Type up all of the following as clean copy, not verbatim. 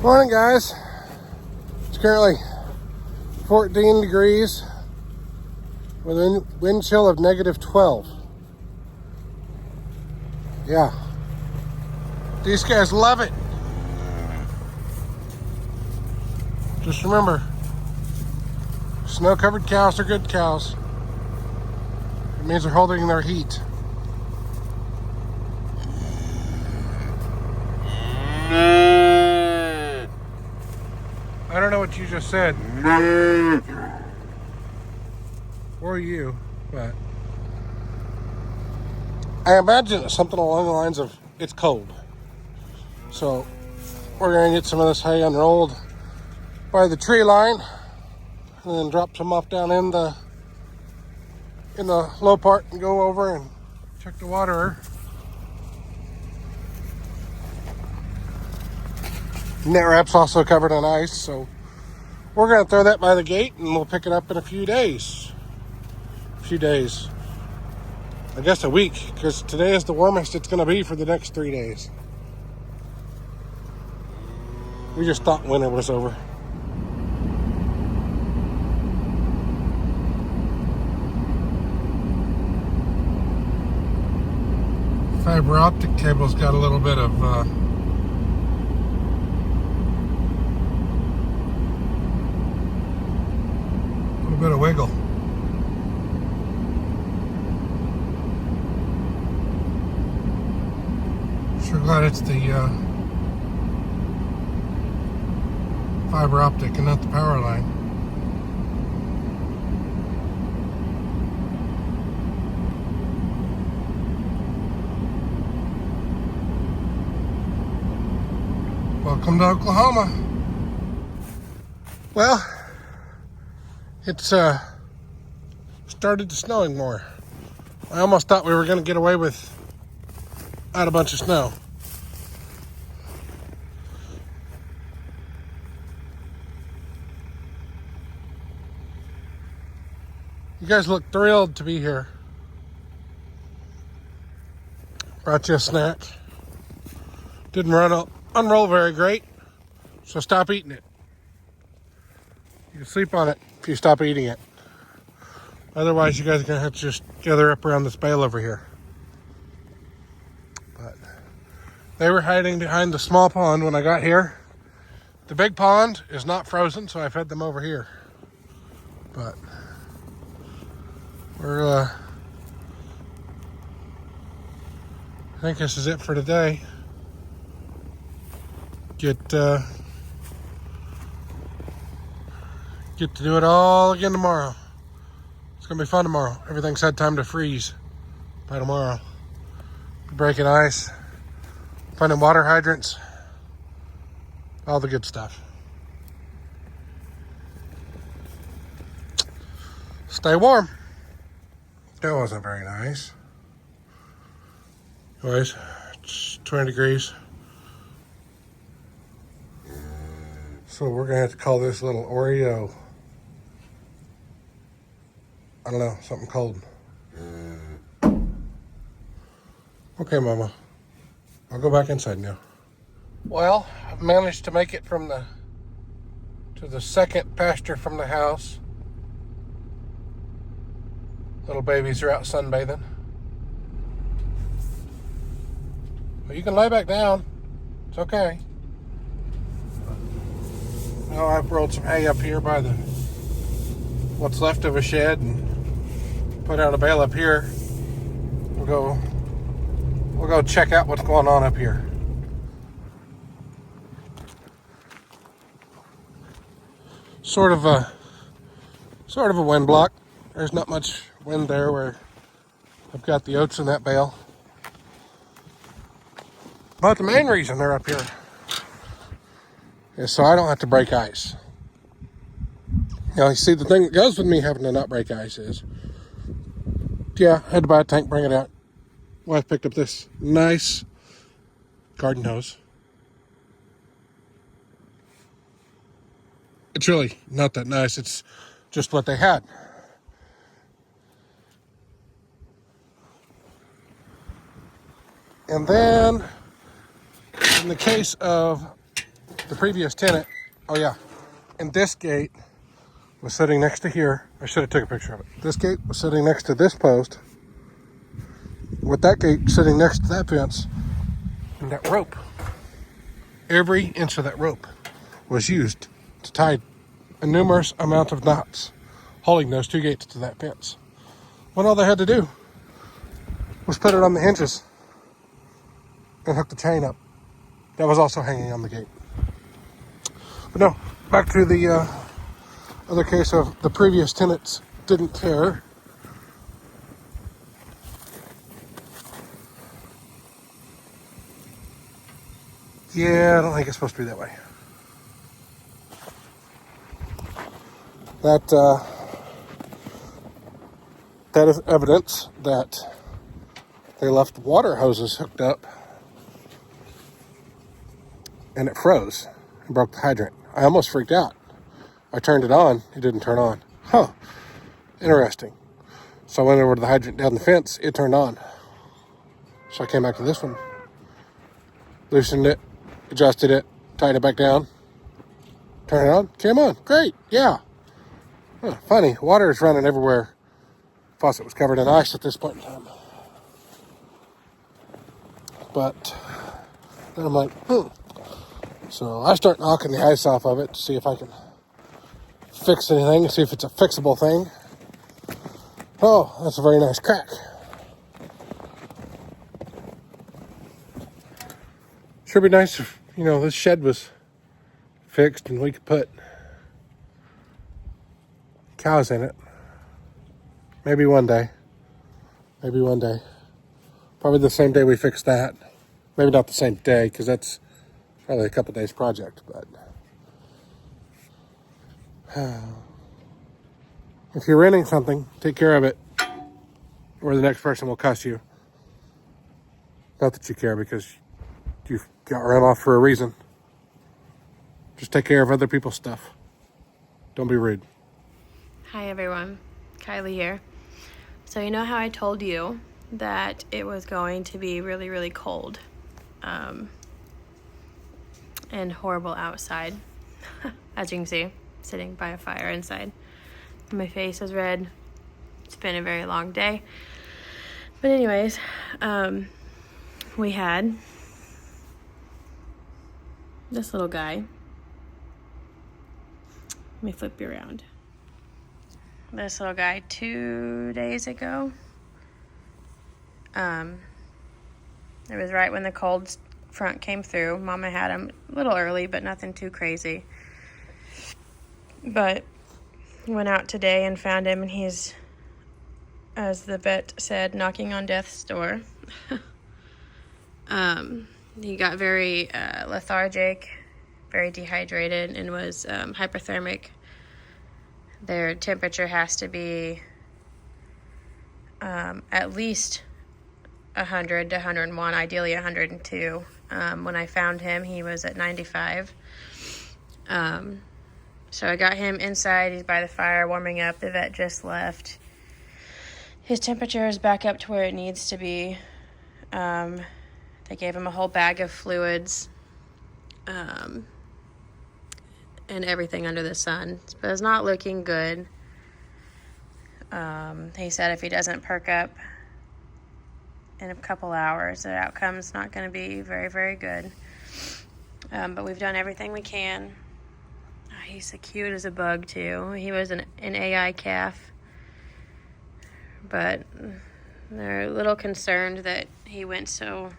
Morning, guys. It's currently 14 degrees with a wind chill of -12. Yeah. These guys love it. Just remember, snow-covered cows are good cows. It means they're holding their heat. I don't know what you just said. Or you, but I imagine it's something along the lines of it's cold. So we're gonna get some of this hay unrolled by the tree line and then drop some off down in the low part and go over and check the water. Net wrap's also covered in ice, so we're gonna throw that by the gate and we'll pick it up in a few days. I guess a week, because today is the warmest it's gonna be for the next 3 days. We just thought winter was over. Fiber optic cable's got a little bit of wiggle. Sure glad it's the fiber optic and not the power line. Welcome to Oklahoma. Well, it's started snowing more. I almost thought we were going to get away without a bunch of snow. You guys look thrilled to be here. Brought you a snack. Didn't unroll very great, so stop eating it. You can sleep on it if you stop eating it. Otherwise, you guys are going to have to just gather up around this bale over here. But they were hiding behind the small pond when I got here. The big pond is not frozen, so I fed them over here. But we're, I think this is it for today. Get to do it all again tomorrow. It's gonna be fun tomorrow. Everything's had time to freeze by tomorrow. Breaking ice, finding water hydrants, all the good stuff. Stay warm. That wasn't very nice. Anyways, it's 20 degrees. So we're gonna have to call this little Oreo, I don't know, something cold. Okay, Mama. I'll go back inside now. Well, I've managed to make it to the second pasture from the house. Little babies are out sunbathing. Well, you can lay back down. It's okay. Now I've rolled some hay up here by what's left of a shed and put out a bale up here. We'll go check out what's going on up here. Sort of a wind block. There's not much wind there where I've got the oats in that bale. But the main reason they're up here is so I don't have to break ice. You see, the thing that goes with me having to not break ice is, yeah, I had to buy a tank, bring it out. Wife picked up this nice garden hose. It's really not that nice. It's just what they had. And then, in the case of the previous tenant, oh yeah, and this gate was sitting next to here. I should have took a picture of it. This gate was sitting next to this post, with that gate sitting next to that fence, and that rope. Every inch of that rope was used to tie a numerous amount of knots holding those two gates to that fence. When all they had to do was put it on the hinges and hook the chain up. That was also hanging on the gate. But no, back to the other case of the previous tenants didn't care. Yeah, I don't think it's supposed to be that way. That is evidence that they left water hoses hooked up and it froze and broke the hydrant. I almost freaked out. I turned it on, it didn't turn on. Huh, interesting. So I went over to the hydrant down the fence, it turned on. So I came back to this one, loosened it, adjusted it, tied it back down, turned it on, came on, great, yeah. Huh, funny, water is running everywhere. Faucet was covered in ice at this point in time. But then I'm like, So I start knocking the ice off of it to see if I can fix anything, see if it's a fixable thing. Oh, that's a very nice crack. Sure be nice if, this shed was fixed and we could put cows in it. Maybe one day. Probably the same day we fix that. Maybe not the same day, because that's probably a couple days project, but if you're renting something, take care of it, or the next person will cuss you. Not that you care, because you got run off for a reason. Just take care of other people's stuff. Don't be rude. Hi everyone, Kylie here. So you know how I told you that it was going to be really, really cold and horrible outside? As you can see, sitting by a fire inside. My face is red. It's been a very long day. But anyways, we had this little guy. Let me flip you around. This little guy 2 days ago. It was right when the cold front came through. Mama had him a little early, but nothing too crazy. But went out today and found him, and he's, as the vet said, knocking on death's door. He got very lethargic, very dehydrated, and was hypothermic. Their temperature has to be at least 100 to 101, ideally 102. When I found him, he was at 95. So I got him inside. He's by the fire warming up. The vet just left. His temperature is back up to where it needs to be. They gave him a whole bag of fluids and everything under the sun. But it's not looking good. He said if he doesn't perk up in a couple hours, the outcome's not going to be very, very good. But we've done everything we can. He's so cute as a bug, too. He was an AI calf. But they're a little concerned that he went so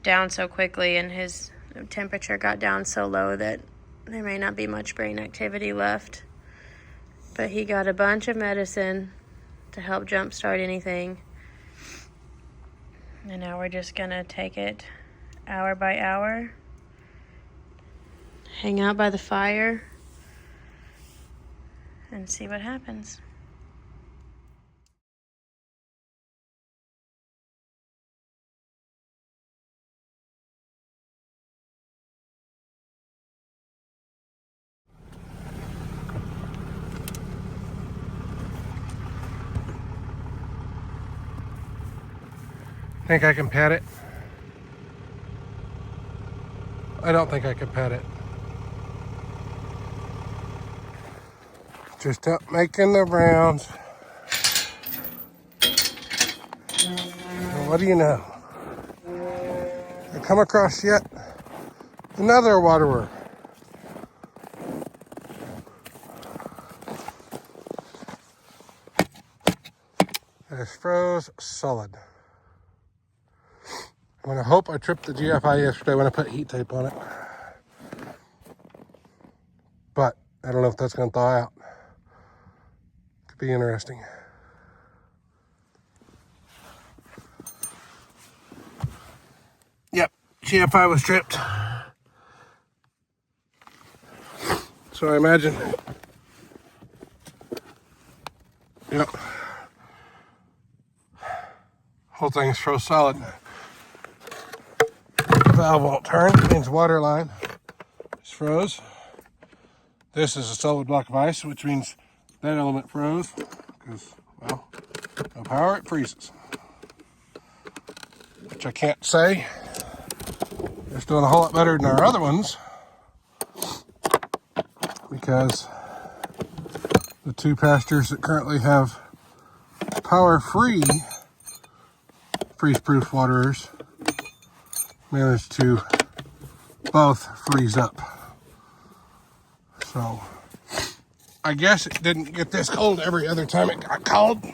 down so quickly, and his temperature got down so low that there may not be much brain activity left. But he got a bunch of medicine to help jumpstart anything. And now we're just going to take it hour by hour. Hang out by the fire. And see what happens. Think I can pet it? I don't think I could pet it. Just up making the rounds. And what do you know? I come across yet another waterer. It is froze solid. I'm gonna hope I tripped the GFI yesterday when I put heat tape on it. But I don't know if that's gonna thaw out. Could be interesting. Yep, GFI was tripped. So I imagine, yep, whole thing is froze solid. Valve won't turn, means water line is froze. This is a solid block of ice, which means that element froze because, well, no power, it freezes. Which I can't say. It's doing a whole lot better than our other ones because the two pastures that currently have power-free freeze-proof waterers managed to both freeze up. So I guess it didn't get this cold every other time it got cold.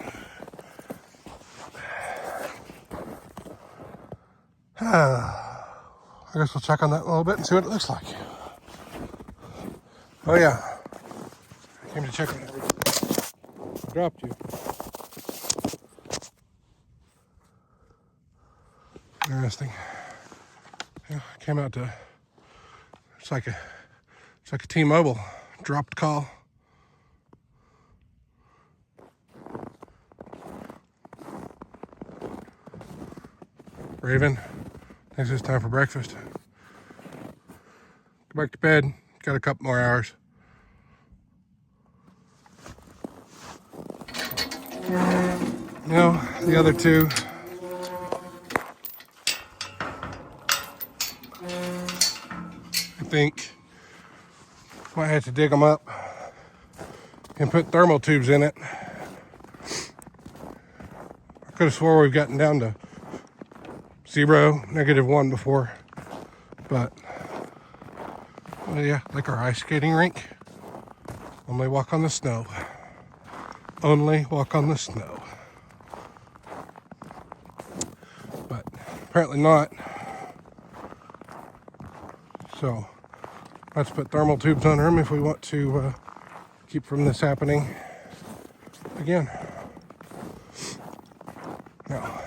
I guess we'll check on that a little bit and see what it looks like. Oh yeah, I came to check on it. I dropped you. Interesting. Yeah, I came out to. It's like a T-Mobile dropped call. Raven, thinks it's time for breakfast. Go back to bed. Got a couple more hours. No, the other two. I think I had to dig them up and put thermal tubes in it. I could have swore we've gotten down to 0, -1 before, but well, yeah, like our ice skating rink. Only walk on the snow. Only walk on the snow. But apparently not. So let's put thermal tubes on them if we want to keep from this happening again. Now,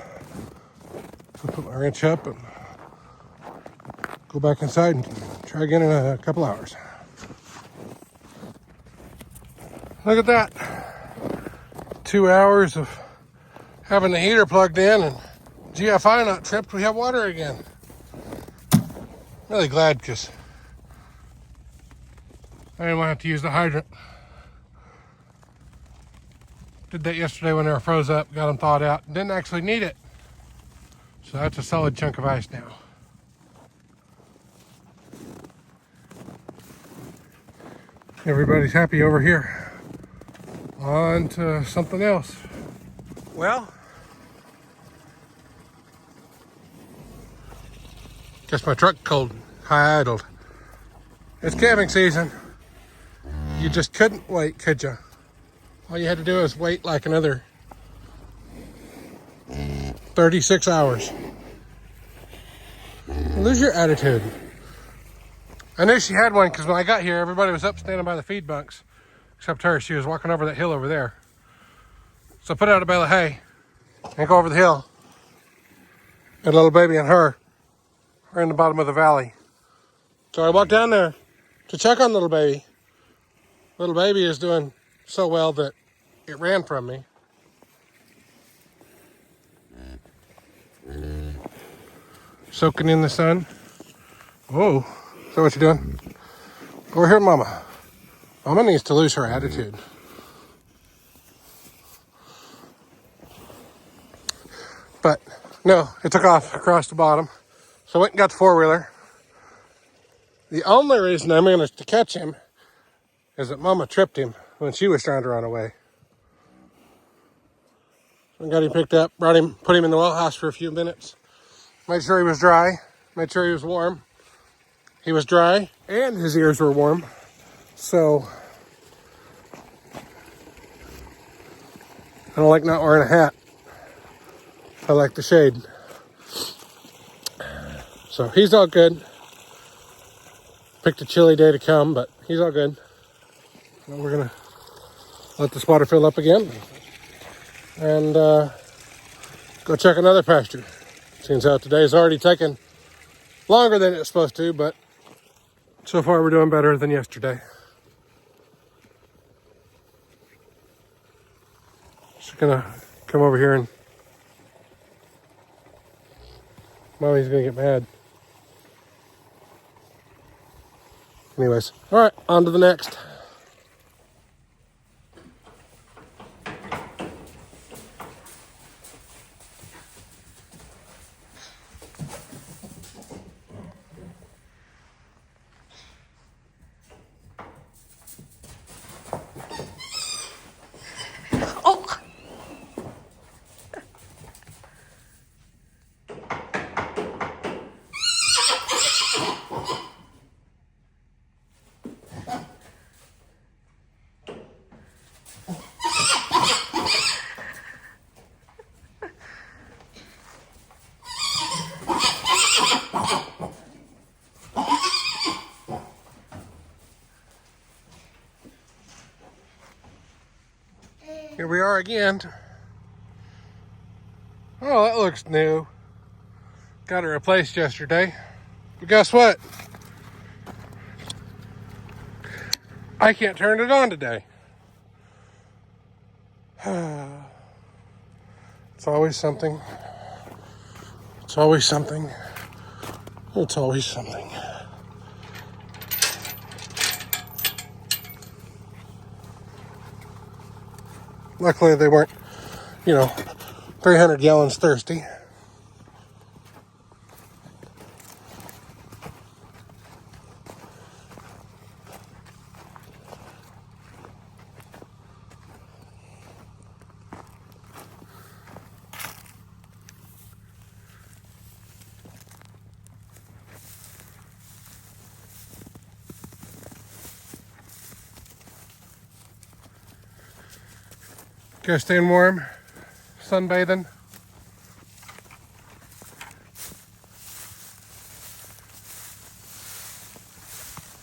I'll put my wrench up and go back inside and try again in a couple hours. Look at that. 2 hours of having the heater plugged in and GFI not tripped. We have water again. Really glad because I didn't want to have to use the hydrant. Did that yesterday when they were froze up, got them thawed out. Didn't actually need it. So that's a solid chunk of ice now. Everybody's happy over here. On to something else. Well, guess my truck cold, high idled. It's camping season. You just couldn't wait, could you? All you had to do was wait like another 36 hours. Lose your attitude. I knew she had one because when I got here, everybody was up standing by the feed bunks, except her. She was walking over that hill over there. So I put out a bale of hay and go over the hill. And little baby and her are in the bottom of the valley. So I walked down there to check on little baby. Little baby is doing so well that it ran from me. Soaking in the sun. Oh, is that what you're doing? Over here, Mama. Mama needs to lose her attitude. But no, it took off across the bottom. So I went and got the four-wheeler. The only reason I managed to catch him is that Mama tripped him when she was trying to run away. I got him picked up, brought him, put him in the well house for a few minutes. Made sure he was dry, made sure he was warm. He was dry and his ears were warm. So I don't like not wearing a hat. I like the shade. So he's all good. Picked a chilly day to come, but he's all good. Now we're gonna let this water fill up again and go check another pasture. Seems out today's already taken longer than it's supposed to, but so far we're doing better than yesterday. Just gonna come over here and Mommy's gonna get mad. Anyways, all right, on to the next. Oh! Here we are again. Oh, that looks new. Got it replaced yesterday. But guess what? I can't turn it on today. It's always something. It's always something. It's always something. Luckily they weren't, 300 gallons thirsty. Guys staying warm, sunbathing.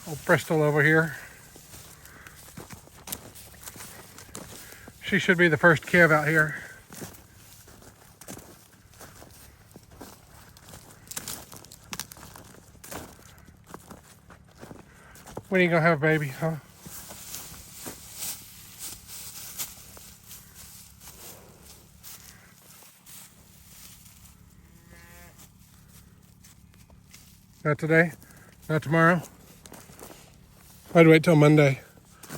Old Bristol over here. She should be the first calf out here. When are you gonna have a baby, huh? Not today, not tomorrow. I'd wait till Monday.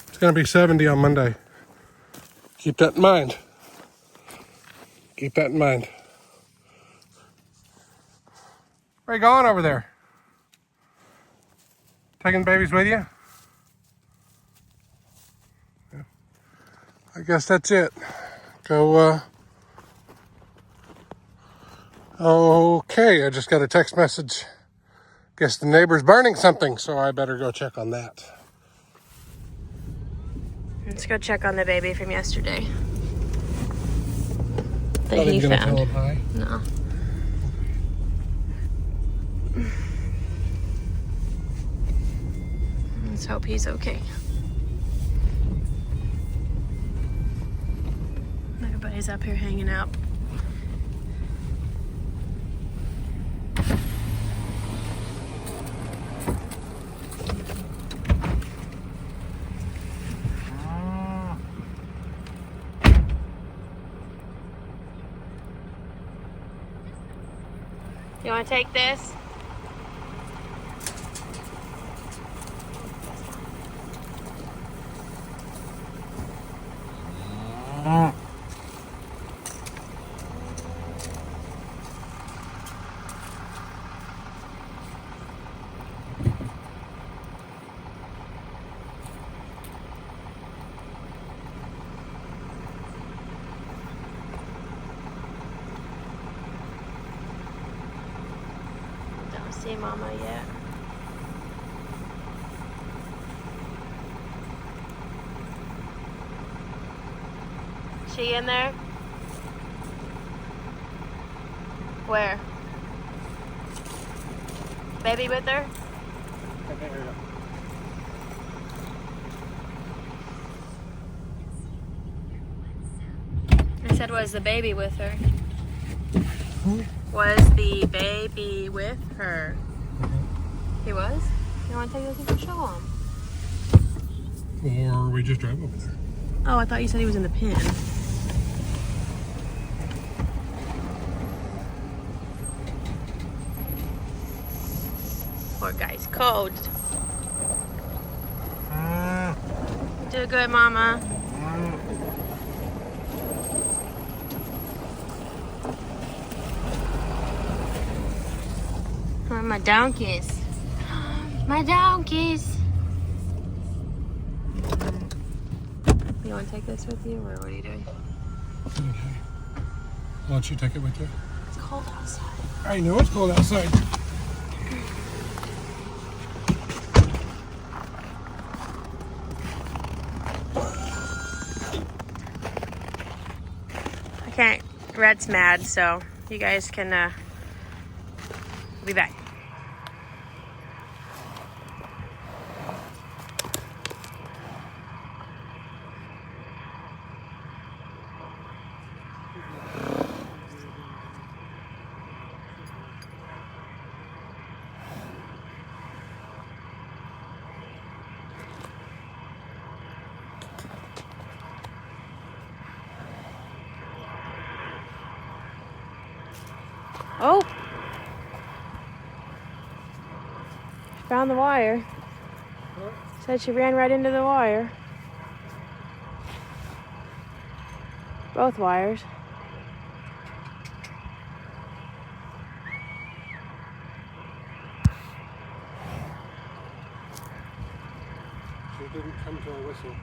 It's gonna be 70 on Monday. Keep that in mind. Keep that in mind. Where you going over there? Taking babies with you? Yeah. I guess that's it. Go, okay, I just got a text message. Guess the neighbor's burning something, so I better go check on that. Let's go check on the baby from yesterday. That Not he even gonna found. tell him hi? No. Let's hope he's okay. Everybody's up here hanging out. You want to take this? see Mama yet. She in there? Where? Baby with her? I said, was the baby with her? Was the baby with her? He was? You want to take this and show him? Or we just drive over there. Oh, I thought you said he was in the pen. Poor guy's cold. Do good, Mama. Where are my donkeys? My donkeys! You want to take this with you, or what are you doing? Okay. I'll let you take it with you. It's cold outside. I know it's cold outside. I can't. Red's mad, so you guys can be back. Oh! Found the wire. Said she ran right into the wire. Both wires. She didn't come to a whistle.